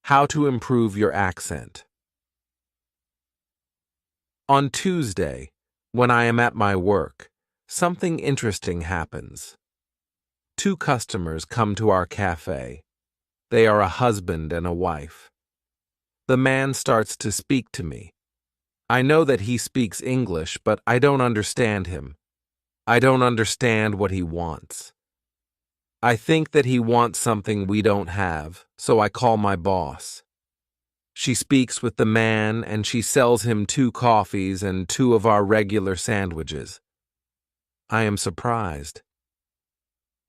How to improve your accent. On Tuesday, when I am at my work, something interesting happens. Two customers come to our cafe. They are a husband and a wife. The man starts to speak to me. I know that he speaks English, but I don't understand him. I don't understand what he wants. I think that he wants something we don't have, so I call my boss. She speaks with the man and she sells him 2 coffees and 2 of our regular sandwiches. I am surprised.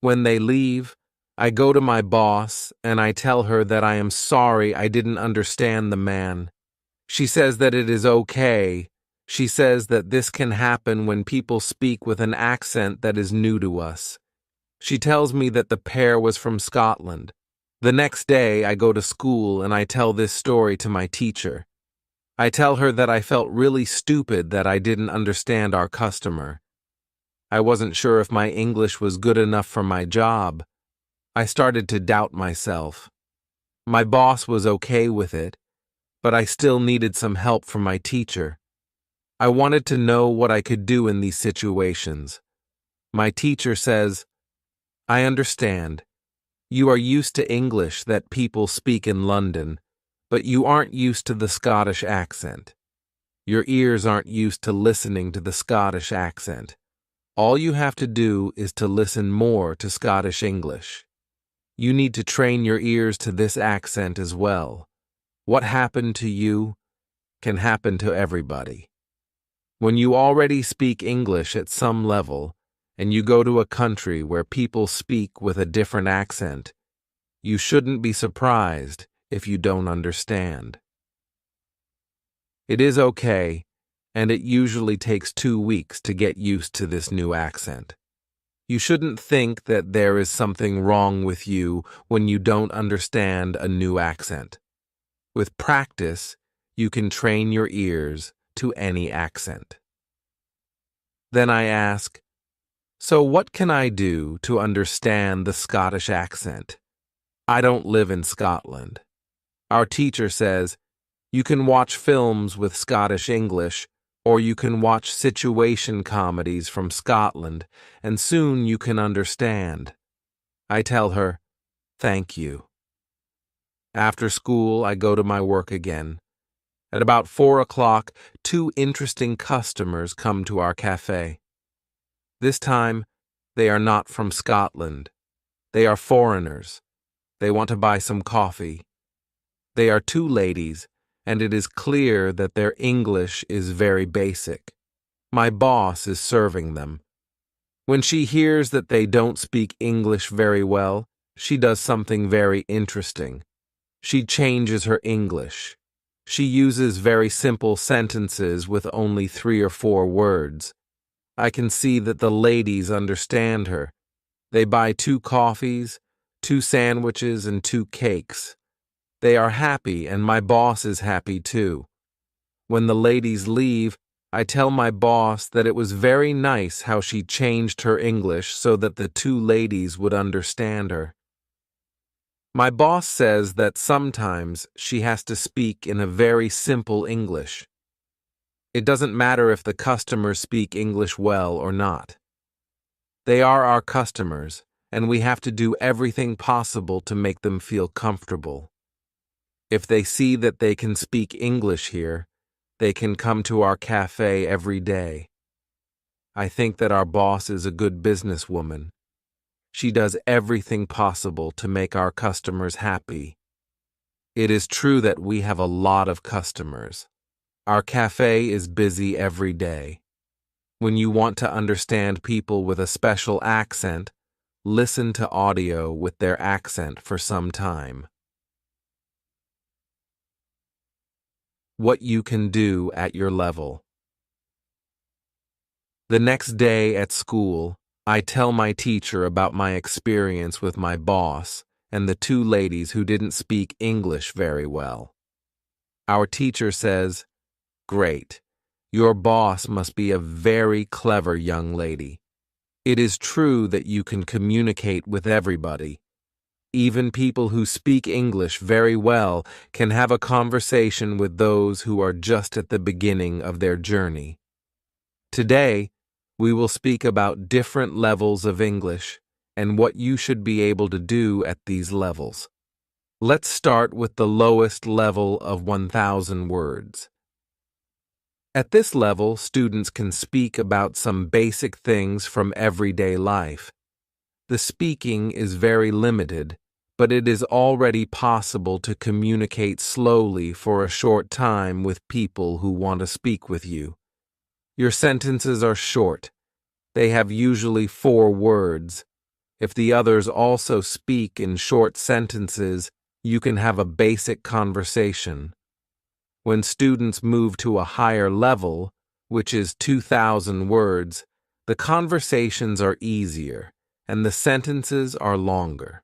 When they leave, I go to my boss and I tell her that I am sorry I didn't understand the man. She says that it is okay. She says that this can happen when people speak with an accent that is new to us. She tells me that the pair was from Scotland. The next day, I go to school and I tell this story to my teacher. I tell her that I felt really stupid that I didn't understand our customer. I wasn't sure if my English was good enough for my job. I started to doubt myself. My boss was okay with it, but I still needed some help from my teacher. I wanted to know what I could do in these situations. My teacher says, I understand. You are used to English that people speak in London, but you aren't used to the Scottish accent. Your ears aren't used to listening to the Scottish accent. All you have to do is to listen more to Scottish English. You need to train your ears to this accent as well. What happened to you can happen to everybody. When you already speak English at some level, and you go to a country where people speak with a different accent, you shouldn't be surprised if you don't understand. It is okay, and it usually takes 2 weeks to get used to this new accent. You shouldn't think that there is something wrong with you when you don't understand a new accent. With practice, you can train your ears to any accent. Then I ask, so what can I do to understand the Scottish accent? I don't live in Scotland. Our teacher says, you can watch films with Scottish English, or you can watch situation comedies from Scotland, and soon you can understand. I tell her, thank you. After school, I go to my work again. At about 4 o'clock, 2 interesting customers come to our cafe. This time, they are not from Scotland. They are foreigners. They want to buy some coffee. They are 2 ladies, and it is clear that their English is very basic. My boss is serving them. When she hears that they don't speak English very well, she does something very interesting. She changes her English. She uses very simple sentences with only 3 or 4 words. I can see that the ladies understand her. They buy 2 coffees, 2 sandwiches, and 2 cakes. They are happy, and my boss is happy too. When the ladies leave, I tell my boss that it was very nice how she changed her English so that the 2 ladies would understand her. My boss says that sometimes she has to speak in a very simple English. It doesn't matter if the customers speak English well or not. They are our customers, and we have to do everything possible to make them feel comfortable. If they see that they can speak English here, they can come to our cafe every day. I think that our boss is a good businesswoman. She does everything possible to make our customers happy. It is true that we have a lot of customers. Our cafe is busy every day. When you want to understand people with a special accent, listen to audio with their accent for some time. What you can do at your level. The next day at school, I tell my teacher about my experience with my boss and the 2 ladies who didn't speak English very well. Our teacher says, great. Your boss must be a very clever young lady. It is true that you can communicate with everybody. Even people who speak English very well can have a conversation with those who are just at the beginning of their journey. Today, we will speak about different levels of English and what you should be able to do at these levels. Let's start with the lowest level of 1,000 words. At this level, students can speak about some basic things from everyday life. The speaking is very limited, but it is already possible to communicate slowly for a short time with people who want to speak with you. Your sentences are short. They have usually 4 words. If the others also speak in short sentences, you can have a basic conversation. When students move to a higher level, which is 2,000 words, the conversations are easier and the sentences are longer.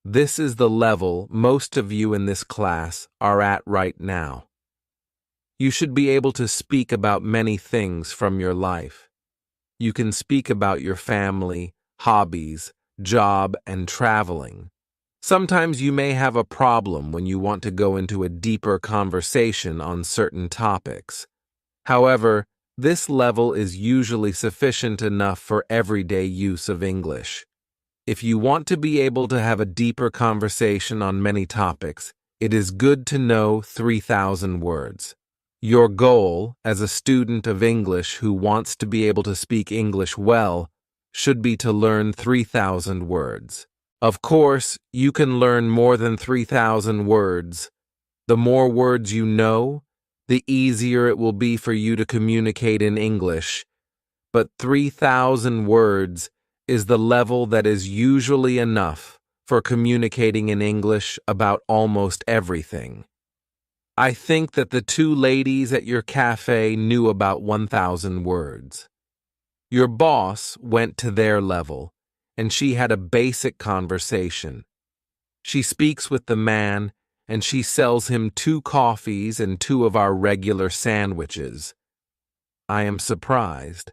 This is the level most of you in this class are at right now. You should be able to speak about many things from your life. You can speak about your family, hobbies, job, and traveling. Sometimes you may have a problem when you want to go into a deeper conversation on certain topics. However, this level is usually sufficient enough for everyday use of English. If you want to be able to have a deeper conversation on many topics, it is good to know 3,000 words. Your goal as a student of English who wants to be able to speak English well should be to learn 3,000 words. Of course, you can learn more than 3,000 words. The more words you know, the easier it will be for you to communicate in English. But 3,000 words is the level that is usually enough for communicating in English about almost everything. I think that the 2 ladies at your cafe knew about 1,000 words. Your boss went to their level, and she had a basic conversation. She speaks with the man, and she sells him 2 coffees and 2 of our regular sandwiches. I am surprised.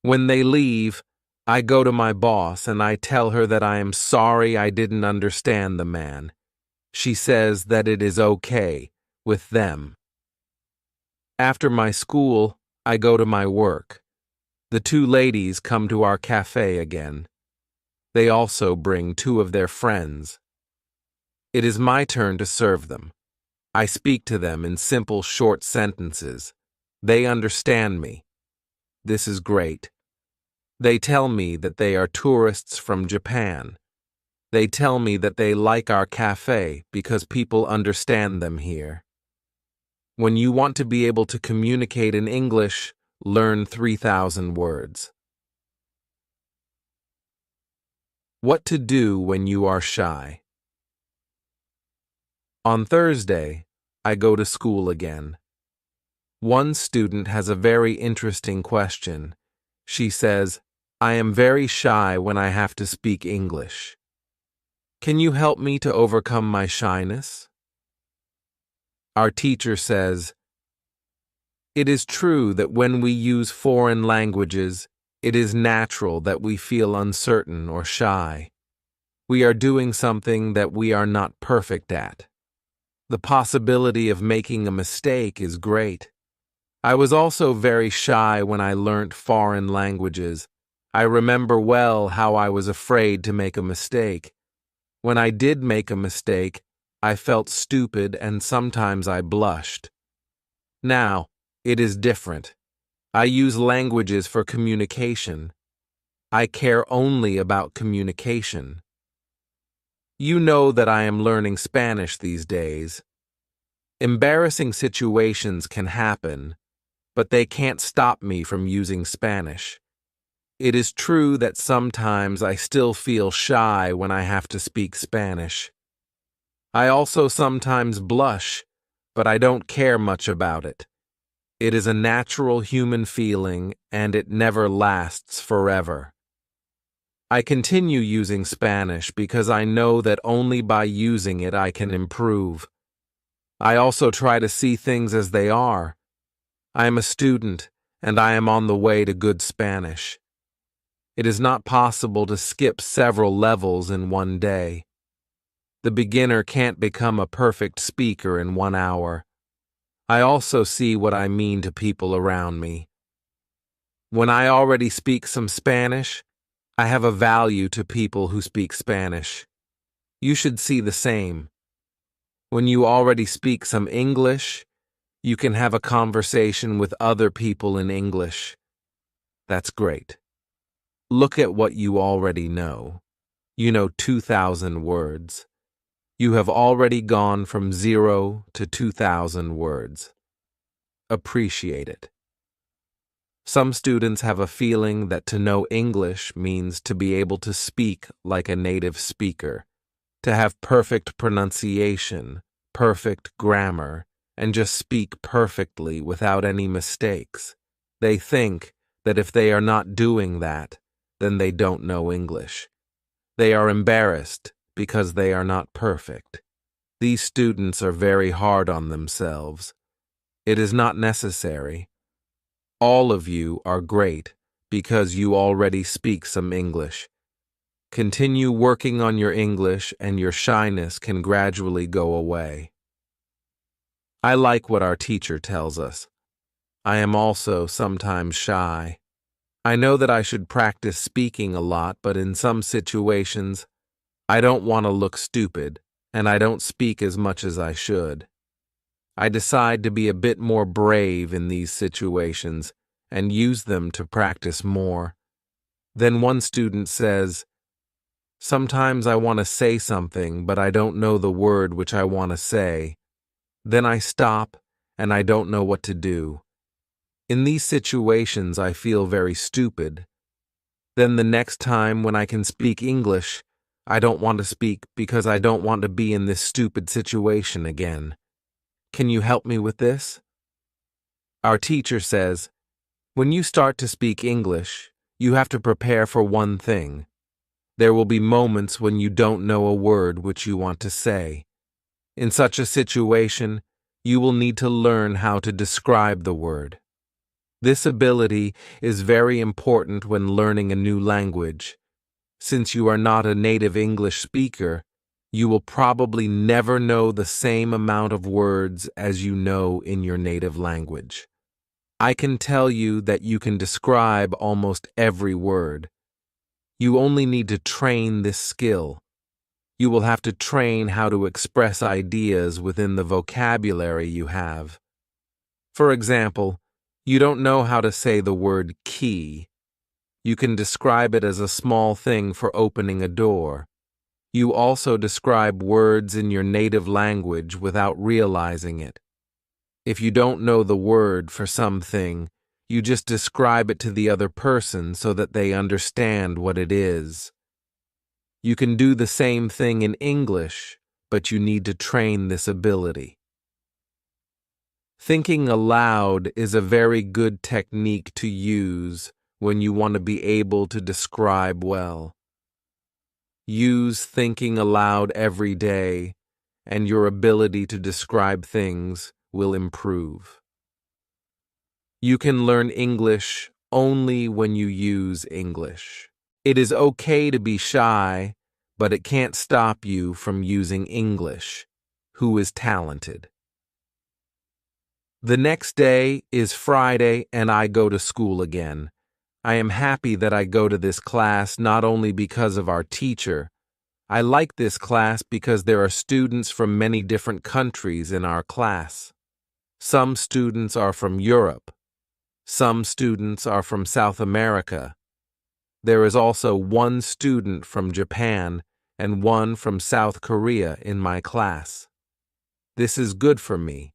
When they leave, I go to my boss and I tell her that I am sorry I didn't understand the man. She says that it is okay with them. After my school, I go to my work. The 2 ladies come to our cafe again. They also bring 2 of their friends. It is my turn to serve them. I speak to them in simple, short sentences. They understand me. This is great. They tell me that they are tourists from Japan. They tell me that they like our cafe because people understand them here. When you want to be able to communicate in English, learn 3,000 words. What to do when you are shy. On Thursday, I go to school again. One student has a very interesting question. She says, "I am very shy when I have to speak English. Can you help me to overcome my shyness?" Our teacher says, "It is true that when we use foreign languages, it is natural that we feel uncertain or shy. We are doing something that we are not perfect at. The possibility of making a mistake is great. I was also very shy when I learnt foreign languages. I remember well how I was afraid to make a mistake. When I did make a mistake, I felt stupid and sometimes I blushed. Now, it is different. I use languages for communication. I care only about communication. You know that I am learning Spanish these days. Embarrassing situations can happen, but they can't stop me from using Spanish. It is true that sometimes I still feel shy when I have to speak Spanish. I also sometimes blush, but I don't care much about it. It is a natural human feeling, and it never lasts forever. I continue using Spanish because I know that only by using it I can improve. I also try to see things as they are. I am a student, and I am on the way to good Spanish. It is not possible to skip several levels in one day. The beginner can't become a perfect speaker in 1 hour. I also see what I mean to people around me. When I already speak some Spanish, I have a value to people who speak Spanish. You should see the same. When you already speak some English, you can have a conversation with other people in English. That's great. Look at what you already know. You know 2,000 words. You have already gone from 0 to 2,000 words. Appreciate it. Some students have a feeling that to know English means to be able to speak like a native speaker, to have perfect pronunciation, perfect grammar, and just speak perfectly without any mistakes. They think that if they are not doing that, then they don't know English. They are embarrassed because they are not perfect. These students are very hard on themselves. It is not necessary. All of you are great because you already speak some English. Continue working on your English and your shyness can gradually go away. I like what our teacher tells us. I am also sometimes shy. I know that I should practice speaking a lot, but in some situations, I don't want to look stupid, and I don't speak as much as I should. I decide to be a bit more brave in these situations and use them to practice more. Then one student says, "Sometimes I want to say something, but I don't know the word which I want to say. Then I stop, and I don't know what to do. In these situations, I feel very stupid. Then the next time when I can speak English, I don't want to speak because I don't want to be in this stupid situation again. Can you help me with this?" Our teacher says, when you start to speak English, you have to prepare for one thing. There will be moments when you don't know a word which you want to say. In such a situation, you will need to learn how to describe the word. This ability is very important when learning a new language. Since you are not a native English speaker, you will probably never know the same amount of words as you know in your native language. I can tell you that you can describe almost every word. You only need to train this skill. You will have to train how to express ideas within the vocabulary you have. For example, you don't know how to say the word key. You can describe it as a small thing for opening a door. You also describe words in your native language without realizing it. If you don't know the word for something, you just describe it to the other person so that they understand what it is. You can do the same thing in English, but you need to train this ability. Thinking aloud is a very good technique to use when you want to be able to describe well. Use thinking aloud every day, and your ability to describe things will improve. You can learn English only when you use English. It is okay to be shy, but it can't stop you from using English. Who is talented? The next day is Friday and I go to school again. I am happy that I go to this class not only because of our teacher. I like this class because there are students from many different countries in our class. Some students are from Europe. Some students are from South America. There is also one student from Japan and one from South Korea in my class. This is good for me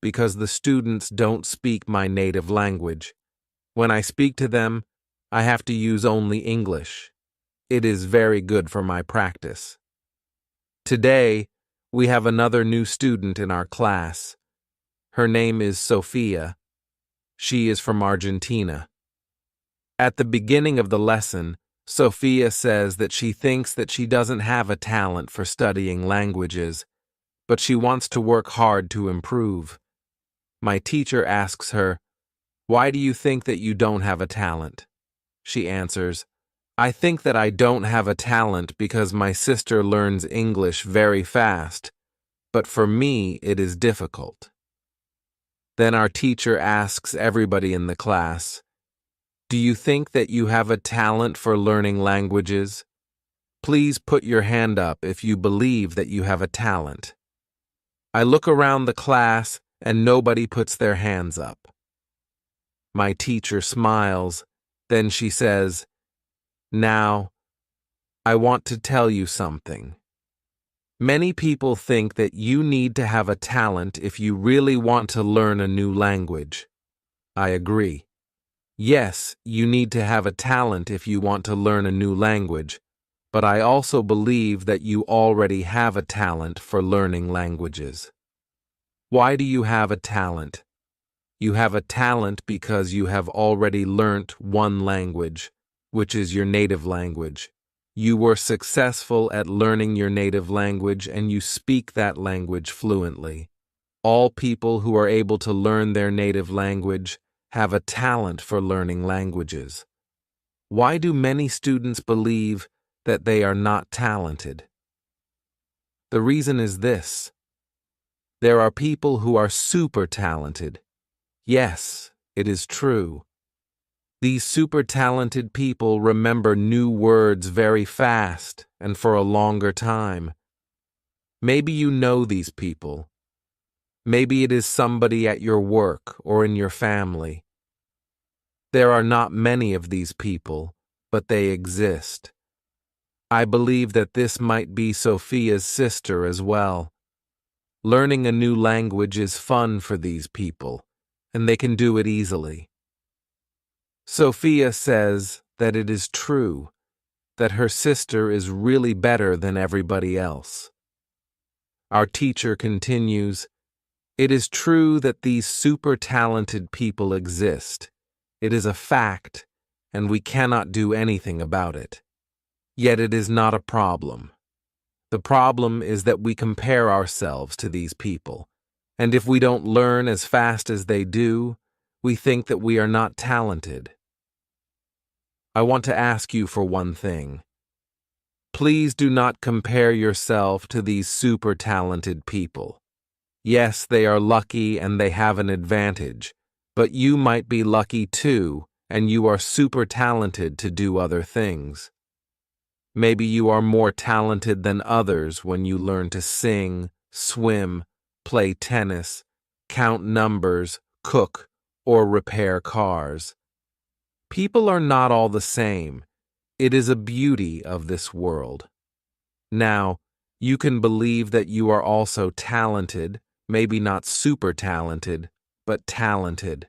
because the students don't speak my native language. When I speak to them, I have to use only English. It is very good for my practice. Today, we have another new student in our class. Her name is Sophia. She is from Argentina. At the beginning of the lesson, Sophia says that she thinks that she doesn't have a talent for studying languages, but she wants to work hard to improve. My teacher asks her, "Why do you think that you don't have a talent?" She answers, I think that I don't have a talent because my sister learns English very fast, but for me it is difficult. Then our teacher asks everybody in the class, "Do you think that you have a talent for learning languages? Please put your hand up if you believe that you have a talent." I look around the class and nobody puts their hands up. My teacher smiles, then she says, "Now, I want to tell you something. Many people think that you need to have a talent if you really want to learn a new language. I agree. Yes, you need to have a talent if you want to learn a new language, but I also believe that you already have a talent for learning languages. Why do you have a talent? You have a talent because you have already learnt one language, which is your native language. You were successful at learning your native language and you speak that language fluently. All people who are able to learn their native language have a talent for learning languages. Why do many students believe that they are not talented? The reason is this. There are people who are super talented. Yes, it is true. These super talented people remember new words very fast and for a longer time. Maybe you know these people. Maybe it is somebody at your work or in your family. There are not many of these people, but they exist. I believe that this might be Sophia's sister as well. Learning a new language is fun for these people, and they can do it easily. Sophia says that it is true, that her sister is really better than everybody else. Our teacher continues, "It is true that these super talented people exist. It is a fact, and we cannot do anything about it. Yet it is not a problem. The problem is that we compare ourselves to these people, and if we don't learn as fast as they do, we think that we are not talented. I want to ask you for one thing. Please do not compare yourself to these super talented people. Yes, they are lucky and they have an advantage, but you might be lucky too, and you are super talented to do other things. Maybe you are more talented than others when you learn to sing, swim, play tennis, count numbers, cook, or repair cars. People are not all the same. It is a beauty of this world. Now, you can believe that you are also talented, maybe not super talented, but talented.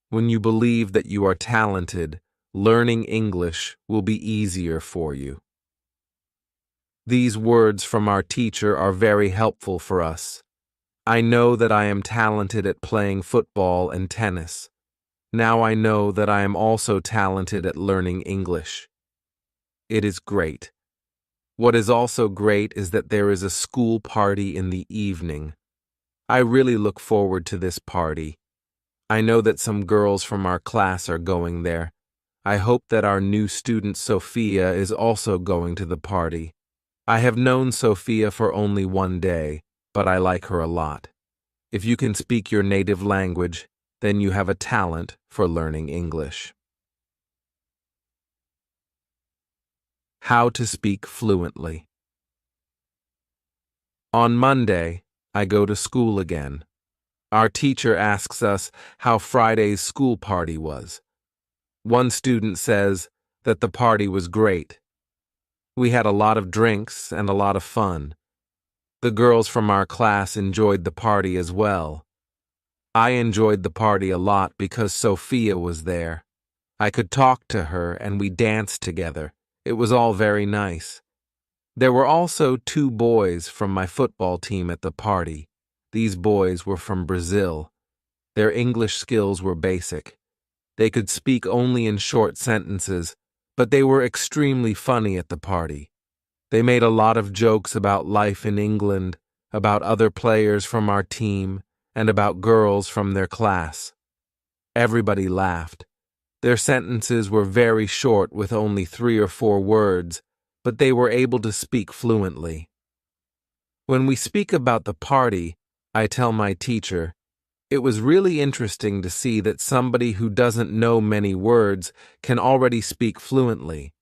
When you believe that you are talented, learning English will be easier for you. These words from our teacher are very helpful for us. I know that I am talented at playing football and tennis. Now I know that I am also talented at learning English. It is great. What is also great is that there is a school party in the evening. I really look forward to this party. I know that some girls from our class are going there. I hope that our new student Sophia is also going to the party. I have known Sophia for only one day, but I like her a lot. If you can speak your native language, then you have a talent for learning English. How to speak fluently. On Monday, I go to school again. Our teacher asks us how Friday's school party was. One student says that the party was great. We had a lot of drinks and a lot of fun. The girls from our class enjoyed the party as well. I enjoyed the party a lot because Sophia was there. I could talk to her and we danced together. It was all very nice. There were also 2 boys from my football team at the party. These boys were from Brazil. Their English skills were basic. They could speak only in short sentences, but they were extremely funny at the party. They made a lot of jokes about life in England, about other players from our team, and about girls from their class. Everybody laughed. Their sentences were very short with only 3 or 4 words, but they were able to speak fluently. When we speak about the party, I tell my teacher, it was really interesting to see that somebody who doesn't know many words can already speak fluently.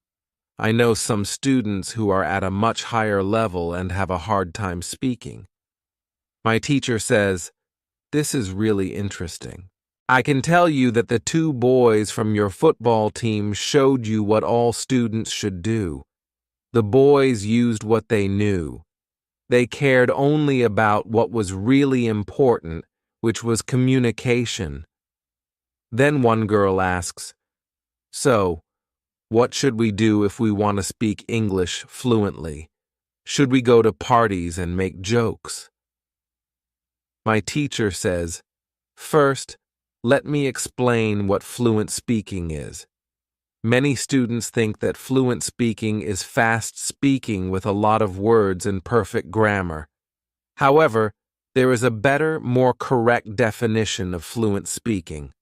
I know some students who are at a much higher level and have a hard time speaking. My teacher says, this is really interesting. I can tell you that the 2 boys from your football team showed you what all students should do. The boys used what they knew. They cared only about what was really important, which was communication. Then one girl asks, so, what should we do if we want to speak English fluently? Should we go to parties and make jokes? My teacher says, first, let me explain what fluent speaking is. Many students think that fluent speaking is fast speaking with a lot of words and perfect grammar. However, there is a better, more correct definition of fluent speaking.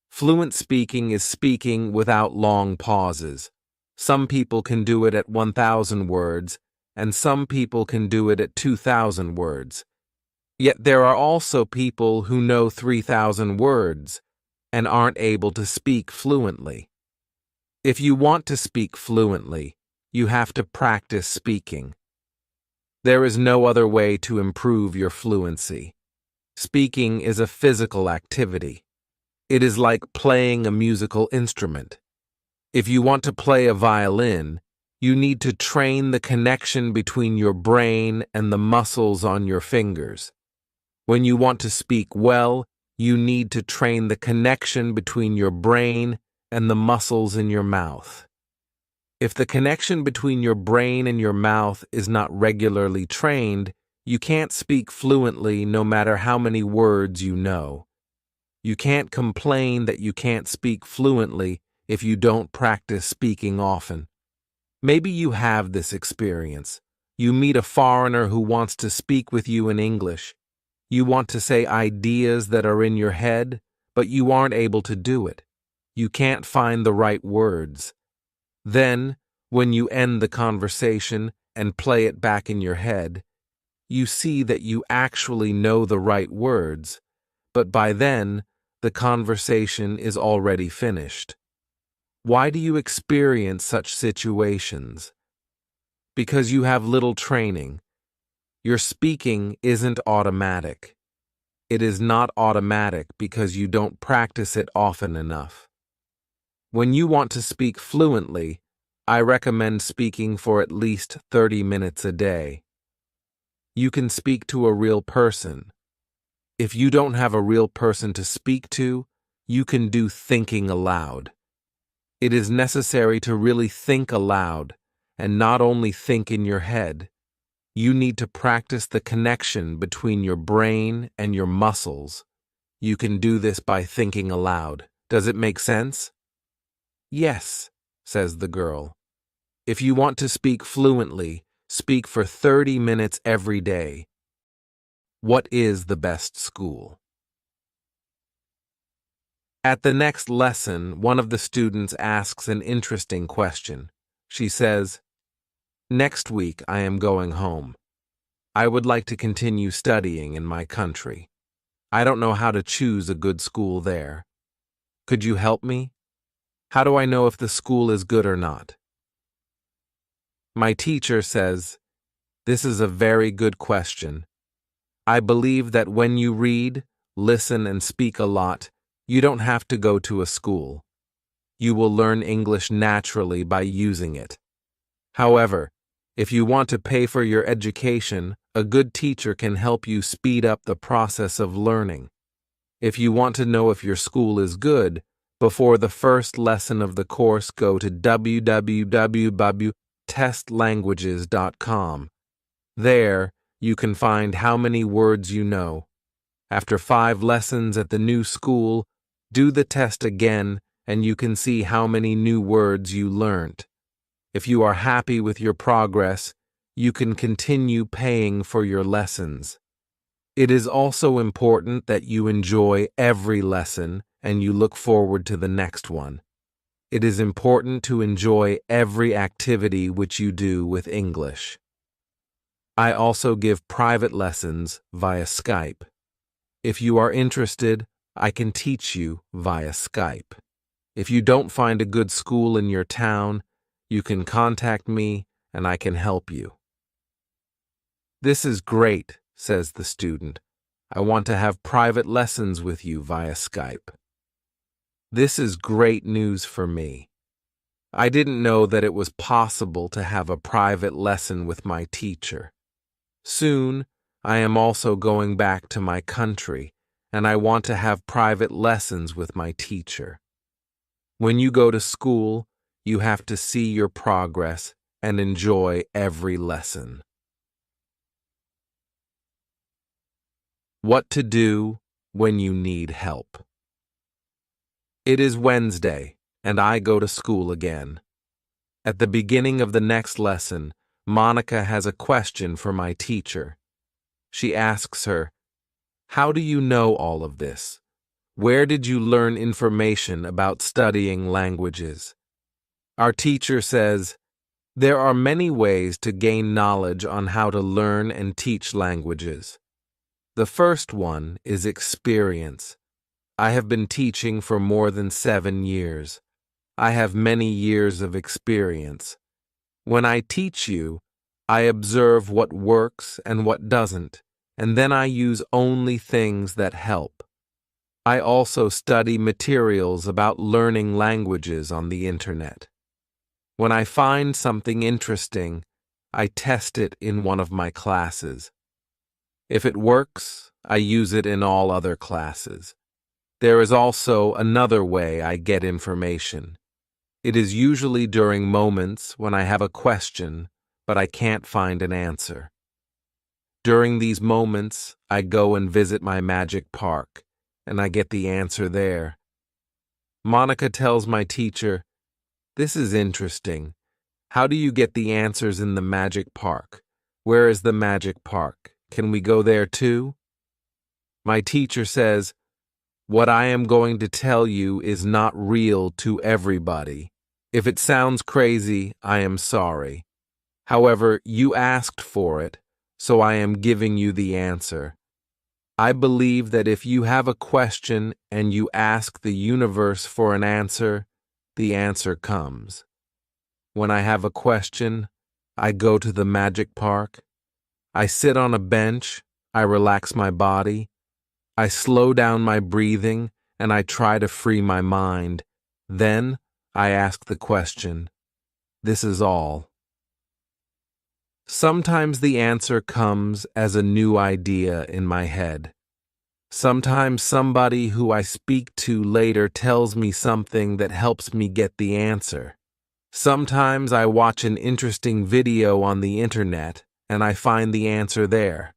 Fluent speaking is speaking without long pauses. Some people can do it at 1,000 words, and some people can do it at 2,000 words. Yet there are also people who know 3,000 words and aren't able to speak fluently. If you want to speak fluently, you have to practice speaking. There is no other way to improve your fluency. Speaking is a physical activity. It is like playing a musical instrument. If you want to play a violin, you need to train the connection between your brain and the muscles on your fingers. When you want to speak well, you need to train the connection between your brain and the muscles in your mouth. If the connection between your brain and your mouth is not regularly trained, you can't speak fluently no matter how many words you know. You can't complain that you can't speak fluently if you don't practice speaking often. Maybe you have this experience. You meet a foreigner who wants to speak with you in English. You want to say ideas that are in your head, but you aren't able to do it. You can't find the right words. Then, when you end the conversation and play it back in your head, you see that you actually know the right words, but by then, the conversation is already finished. Why do you experience such situations? Because you have little training. Your speaking isn't automatic. It is not automatic because you don't practice it often enough. When you want to speak fluently, I recommend speaking for at least 30 minutes a day. You can speak to a real person. If you don't have a real person to speak to, you can do thinking aloud. It is necessary to really think aloud, and not only think in your head. You need to practice the connection between your brain and your muscles. You can do this by thinking aloud. Does it make sense? Yes, says the girl. If you want to speak fluently, speak for 30 minutes every day. What is the best school? At the next lesson, one of the students asks an interesting question. She says, next week I am going home. I would like to continue studying in my country. I don't know how to choose a good school there. Could you help me? How do I know if the school is good or not? My teacher says, this is a very good question. I believe that when you read, listen, and speak a lot, you don't have to go to a school. You will learn English naturally by using it. However, if you want to pay for your education, a good teacher can help you speed up the process of learning. If you want to know if your school is good, before the first lesson of the course, go to www.testlanguages.com. There, you can find how many words you know. After 5 lessons at the new school, do the test again and you can see how many new words you learned. If you are happy with your progress, you can continue paying for your lessons. It is also important that you enjoy every lesson and you look forward to the next one. It is important to enjoy every activity which you do with English. I also give private lessons via Skype. If you are interested, I can teach you via Skype. If you don't find a good school in your town, you can contact me and I can help you. This is great, says the student. I want to have private lessons with you via Skype. This is great news for me. I didn't know that it was possible to have a private lesson with my teacher. Soon, I am also going back to my country, and I want to have private lessons with my teacher. When you go to school, you have to see your progress and enjoy every lesson. What to do when you need help. It is Wednesday, and I go to school again. At the beginning of the next lesson, Monica has a question for my teacher. She asks her, "How do you know all of this? Where did you learn information about studying languages?" Our teacher says, "There are many ways to gain knowledge on how to learn and teach languages. The first one is experience. I have been teaching for more than 7 years. I have many years of experience. When I teach you, I observe what works and what doesn't, and then I use only things that help. I also study materials about learning languages on the internet. When I find something interesting, I test it in one of my classes. If it works, I use it in all other classes. There is also another way I get information. It is usually during moments when I have a question, but I can't find an answer. During these moments, I go and visit my magic park, and I get the answer there. Monica tells my teacher, "This is interesting. How do you get the answers in the magic park? Where is the magic park? Can we go there too?" My teacher says, "What I am going to tell you is not real to everybody. If it sounds crazy, I am sorry. However, you asked for it, so I am giving you the answer. I believe that if you have a question and you ask the universe for an answer, the answer comes. When I have a question, I go to the magic park. I sit on a bench, I relax my body. I slow down my breathing and I try to free my mind. Then I ask the question. This is all. Sometimes the answer comes as a new idea in my head. Sometimes somebody who I speak to later tells me something that helps me get the answer. Sometimes I watch an interesting video on the internet and I find the answer there.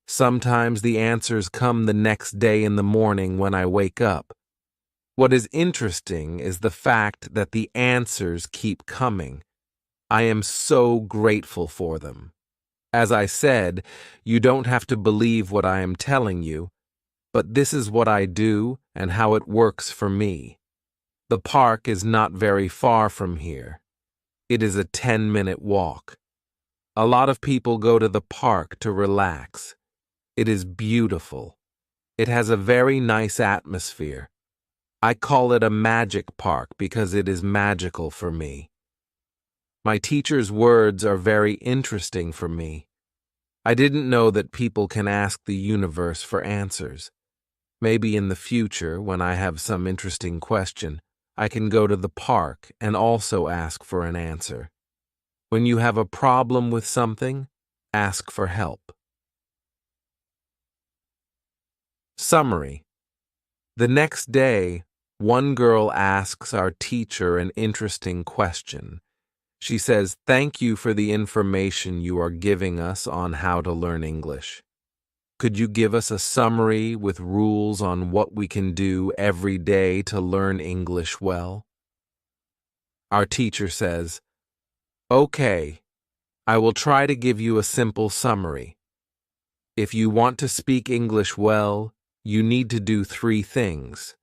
Sometimes the answers come the next day in the morning when I wake up. What is interesting is the fact that the answers keep coming. I am so grateful for them. As I said, you don't have to believe what I am telling you, but this is what I do and how it works for me. The park is not very far from here. It is a 10-minute walk. A lot of people go to the park to relax. It is beautiful. It has a very nice atmosphere. I call it a magic park because it is magical for me. My teacher's words are very interesting for me. I didn't know that people can ask the universe for answers. Maybe in the future, when I have some interesting question, I can go to the park and also ask for an answer. When you have a problem with something, ask for help. Summary. The next day, one girl asks our teacher an interesting question. She says, "Thank you for the information you are giving us on how to learn English. Could you give us a summary with rules on what we can do every day to learn English well?" Our teacher says, "Okay, I will try to give you a simple summary. If you want to speak English well, you need to do 3 things.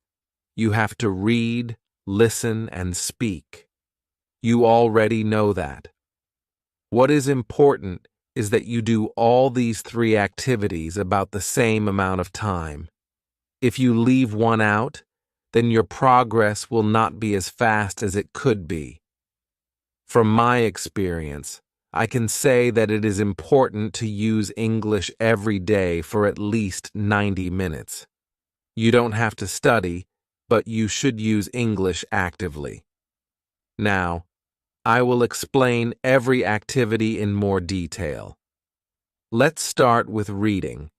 You have to read, listen, and speak. You already know that. What is important is that you do all these 3 activities about the same amount of time. If you leave one out, then your progress will not be as fast as it could be. From my experience, I can say that it is important to use English every day for at least 90 minutes. You don't have to study, but you should use English actively. Now, I will explain every activity in more detail. Let's start with reading.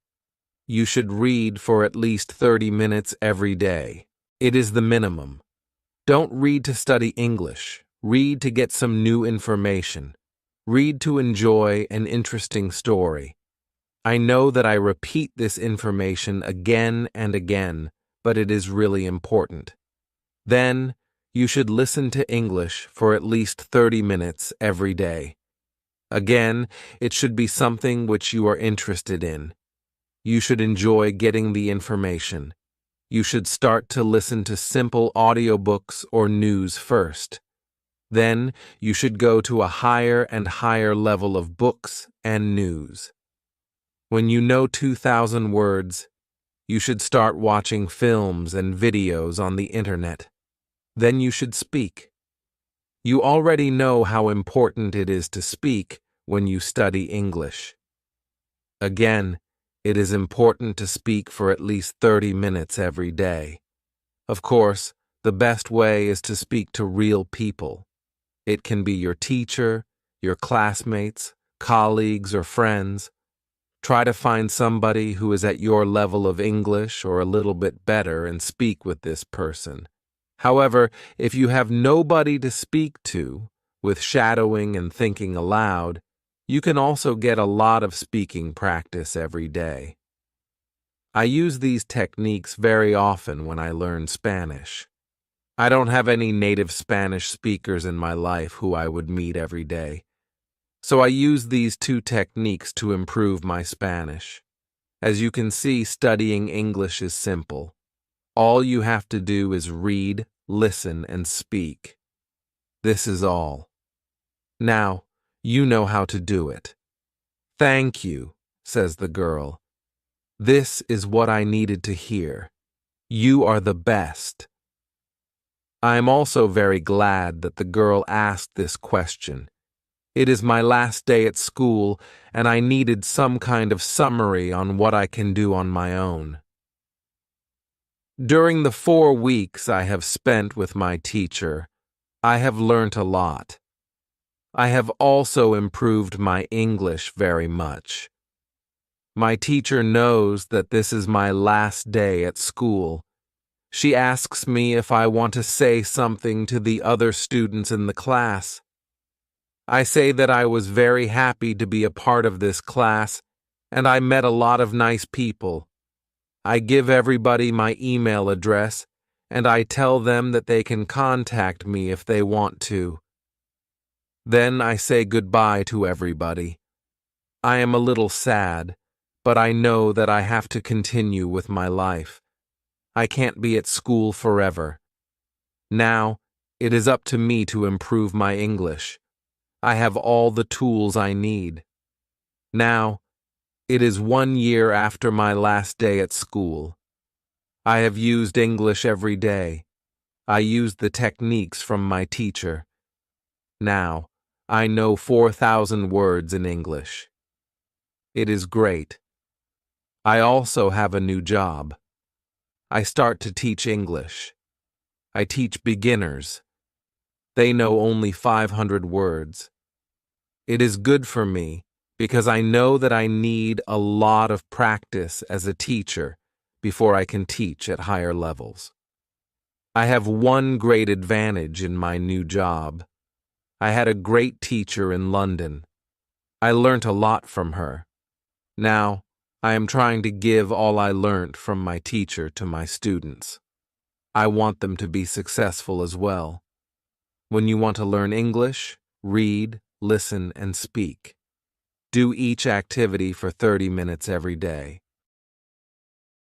You should read for at least 30 minutes every day. It is the minimum. Don't read to study English. Read to get some new information. Read to enjoy an interesting story. I know that I repeat this information again and again, but it is really important. Then, you should listen to English for at least 30 minutes every day. Again, it should be something which you are interested in. You should enjoy getting the information. You should start to listen to simple audiobooks or news first. Then, you should go to a higher and higher level of books and news. When you know 2,000 words, you should start watching films and videos on the internet. Then you should speak. You already know how important it is to speak when you study English. Again, it is important to speak for at least 30 minutes every day. Of course, the best way is to speak to real people. It can be your teacher, your classmates, colleagues, or friends. Try to find somebody who is at your level of English or a little bit better and speak with this person. However, if you have nobody to speak to, with shadowing and thinking aloud, you can also get a lot of speaking practice every day. I use these techniques very often when I learn Spanish. I don't have any native Spanish speakers in my life who I would meet every day. So I use these 2 techniques to improve my Spanish. As you can see, studying English is simple. All you have to do is read, listen, and speak. This is all. Now, you know how to do it. "Thank you," says the girl. "This is what I needed to hear. You are the best." I am also very glad that the girl asked this question. It is my last day at school, and I needed some kind of summary on what I can do on my own. During the 4 weeks I have spent with my teacher, I have learnt a lot. I have also improved my English very much. My teacher knows that this is my last day at school. She asks me if I want to say something to the other students in the class. I say that I was very happy to be a part of this class, and I met a lot of nice people. I give everybody my email address, and I tell them that they can contact me if they want to. Then I say goodbye to everybody. I am a little sad, but I know that I have to continue with my life. I can't be at school forever. Now, it is up to me to improve my English. I have all the tools I need. Now, it is 1 year after my last day at school. I have used English every day. I used the techniques from my teacher. Now, I know 4,000 words in English. It is great. I also have a new job. I start to teach English. I teach beginners. They know only 500 words. It is good for me because I know that I need a lot of practice as a teacher before I can teach at higher levels. I have one great advantage in my new job. I had a great teacher in London. I learnt a lot from her. Now, I am trying to give all I learnt from my teacher to my students. I want them to be successful as well. When you want to learn English, read, listen, and speak. Do each activity for 30 minutes every day.